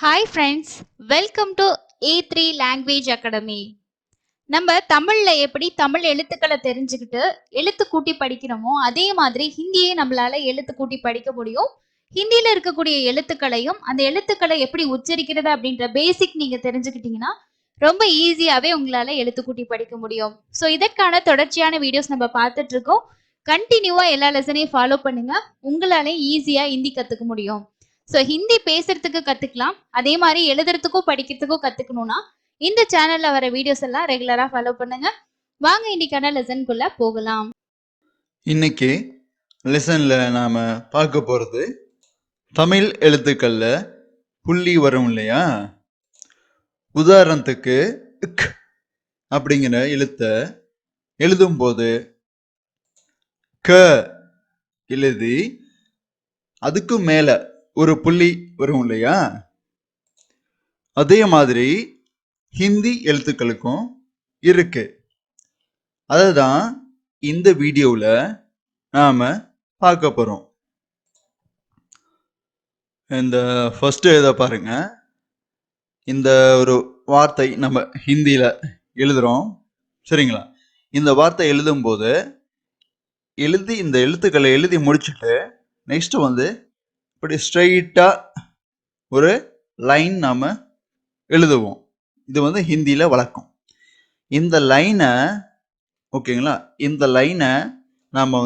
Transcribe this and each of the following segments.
Hi friends, welcome to A3 language academy. நம்ம தமிழ்ல எப்படி தமிழ் எழுத்துக்களை தெரிஞ்சுக்கிட்டு எழுத்து கூட்டி படிக்கிறோமோ அதே மாதிரி ஹிந்தியை நம்மளால எழுத்து கூட்டி படிக்க முடியும். ஹிந்தியில இருக்கக்கூடிய எழுத்துக்களையும் அந்த எழுத்துக்களை எப்படி உச்சரிக்கிறது அப்படின்ற பேசிக் நீங்க தெரிஞ்சுக்கிட்டீங்கன்னா ரொம்ப ஈஸியாவே உங்களால எழுத்து கூட்டி படிக்க முடியும். ஸோ இதற்கான தொடர்ச்சியான வீடியோஸ் நம்ம பார்த்துட்டு இருக்கோம். கண்டினியூவா எல்லா லெசனையும் ஃபாலோ பண்ணுங்க, உங்களால ஈஸியா ஹிந்தி கத்துக்க முடியும். ஸோ ஹிந்தி பேசுறதுக்கு கத்துக்கலாம், அதே மாதிரி எழுதுறதுக்கும் படிக்கிறதுக்கும் கத்துக்கணும்னா இந்த சேனல்ல வர வீடியோஸ் எல்லாம் ரெகுலரா ஃபாலோ பண்ணுங்க. வாங்க இன்னைக்கான லெசனுக்குள்ள போகலாம். இன்னைக்கு லெசன்ல நாம பார்க்க போறது தமிழ் எழுத்துக்கள்ல புள்ளி வரும் இல்லையா. உதாரணத்துக்கு க் அப்படிங்கிற எழுத்தை எழுதும் போது க எழுதி அதுக்கு மேல ஒரு புள்ளி வரும் இல்லையா. அதே மாதிரி ஹிந்தி எழுத்துக்களுக்கும் இருக்கு. அதுதான் இந்த வீடியோவில் நாம பார்க்க போறோம். இந்த ஃபர்ஸ்ட் இதை பாருங்க. இந்த ஒரு வார்த்தை நம்ம ஹிந்தியில எழுதுறோம், சரிங்களா. இந்த வார்த்தை எழுதும் போது இந்த எழுத்துக்களை எழுதி முடிச்சுட்டு நெக்ஸ்ட் இப்படி ஸ்ட்ரைட்டா ஒரு லைன் நாம எழுதுவோம். இது ஹிந்தியில வழக்கம். இந்த லைனை ஓகேங்களா, இந்த லைனை நாம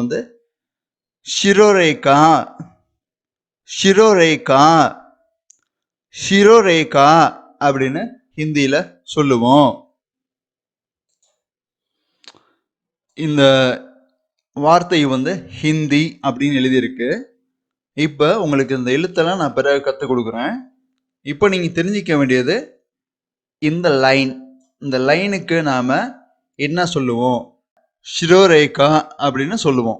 ஷிரோரேகா ஷிரோரேகா ஷிரோரேகா அப்படின்னு ஹிந்தியில சொல்லுவோம். இந்த வார்த்தை ஹிந்தி அப்படின்னு எழுதியிருக்கு. இப்போ உங்களுக்கு இந்த எழுத்தெல்லாம் நான் பிறகு கற்றுக் கொடுக்குறேன். இப்போ நீங்கள் தெரிஞ்சிக்க வேண்டியது இந்த லைனுக்கு நாம் என்ன சொல்லுவோம், ஷிரோரேகா அப்படின்னு சொல்லுவோம்.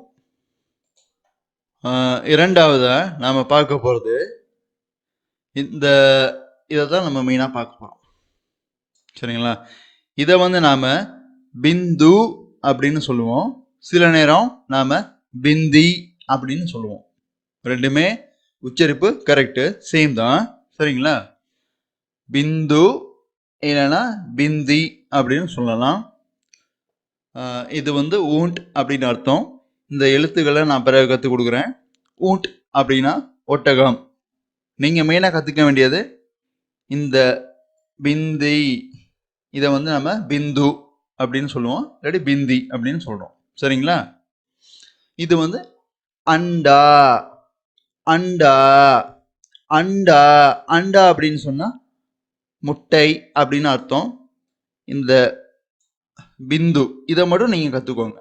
இரண்டாவதா நாம் பார்க்க போகிறது இதை தான் நம்ம மெயினாக பார்க்க போகிறோம், சரிங்களா. இதை நாம் பிந்து அப்படின்னு சொல்லுவோம். சில நேரம் நாம் பிந்தி அப்படின்னு சொல்லுவோம். ரெண்டுமே உச்சரிப்பு கரெக்டு, சேம் தான், சரிங்களா. பிந்து இல்லைன்னா பிந்தி அப்படின்னு சொல்லலாம். இது ஊண்ட் அப்படின்னு அர்த்தம். இந்த எழுத்துக்களை நான் பிறகு கற்றுக் கொடுக்குறேன். ஊண்ட் அப்படின்னா ஒட்டகம். நீங்கள் மெயினாக கற்றுக்க வேண்டியது இந்த பிந்தி. இதை நம்ம பிந்து அப்படின்னு சொல்லுவோம், இல்லாட்டி பிந்தி அப்படின்னு சொல்கிறோம், சரிங்களா. இது அண்டா அண்டா அண்டா அண்டா அப்படின்னு சொன்னா முட்டை அப்படின்னு அர்த்தம். இந்த பிந்து இதை மட்டும் நீங்க கத்துக்கோங்க.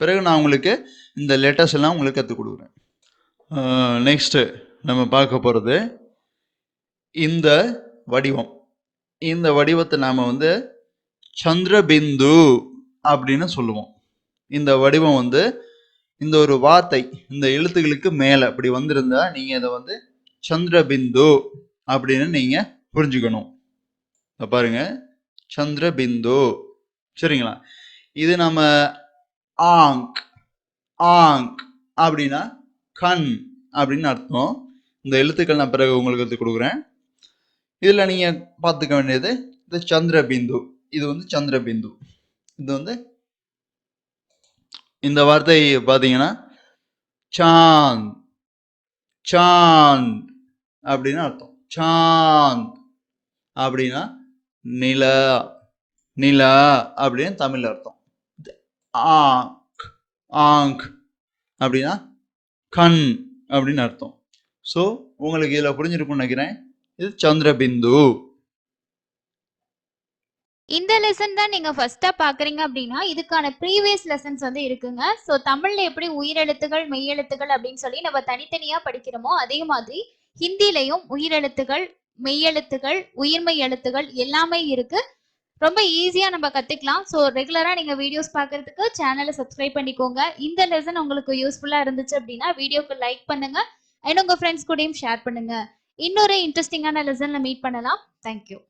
பிறகு நான் உங்களுக்கு இந்த லெட்டர்ஸ் எல்லாம் உங்களுக்கு கற்றுக் கொடுக்குறேன். நெக்ஸ்ட் நம்ம பார்க்க போறது இந்த வடிவம். இந்த வடிவத்தை நாம சந்திரபிந்து அப்படின்னு சொல்லுவோம். இந்த வடிவம் இந்த ஒரு வார்த்தை இந்த எழுத்துக்களுக்கு மேல அப்படி வந்திருந்தா நீங்க இதை சந்திரபிந்து அப்படின்னு நீங்க புரிஞ்சுக்கணும். பாருங்க, சந்திரபிந்து, சரிங்களா. இது நம்ம ஆங்க் ஆங்க் அப்படின்னா கண் அப்படின்னு அர்த்தம். இந்த எழுத்துக்கள் நான் பிறகு உங்களுக்கு கற்றுக் கொடுக்குறேன். இதுல நீங்க பார்த்துக்க வேண்டியது இது சந்திரபிந்து. இது சந்திரபிந்து. இது இந்த வார்த்தை பார்த்தீங்கன்னா சாந்த் சாந்த் அப்படின்னு அர்த்தம். சாந்த் அப்படின்னா நிலா நிலா அப்படின்னு தமிழ் அர்த்தம். ஆங்க் ஆங்க் அப்படின்னா கண் அப்படின்னு அர்த்தம். ஸோ உங்களுக்கு இதில் புரிஞ்சிருக்கும்னு நினைக்கிறேன். இது சந்திரபிந்து. இந்த லெசன் தான் நீங்க ஃபர்ஸ்டா பாக்குறீங்க அப்படின்னா இதுக்கான ப்ரீவியஸ் லெசன்ஸ் இருக்குங்க. ஸோ தமிழ்ல எப்படி உயிரெழுத்துகள் மெய்யெழுத்துகள் அப்படின்னு சொல்லி நம்ம தனித்தனியா படிக்கிறோமோ அதே மாதிரி ஹிந்திலையும் உயிரெழுத்துகள் மெய்யெழுத்துகள் உயிர்மெய் எழுத்துகள் எல்லாமே இருக்கு. ரொம்ப ஈஸியா நம்ம கத்துக்கலாம். ஸோ ரெகுலரா நீங்க வீடியோஸ் பார்க்கறதுக்கு சேனலை சப்ஸ்கிரைப் பண்ணிக்கோங்க. இந்த லெசன் உங்களுக்கு யூஸ்ஃபுல்லா இருந்துச்சு அப்படின்னா வீடியோக்கு லைக் பண்ணுங்க அண்ட் உங்க ஃப்ரெண்ட்ஸ் கூடயும் ஷேர் பண்ணுங்க. இன்னொரு இன்ட்ரெஸ்டிங்கான லெசன்ல மீட் பண்ணலாம். தேங்க்யூ.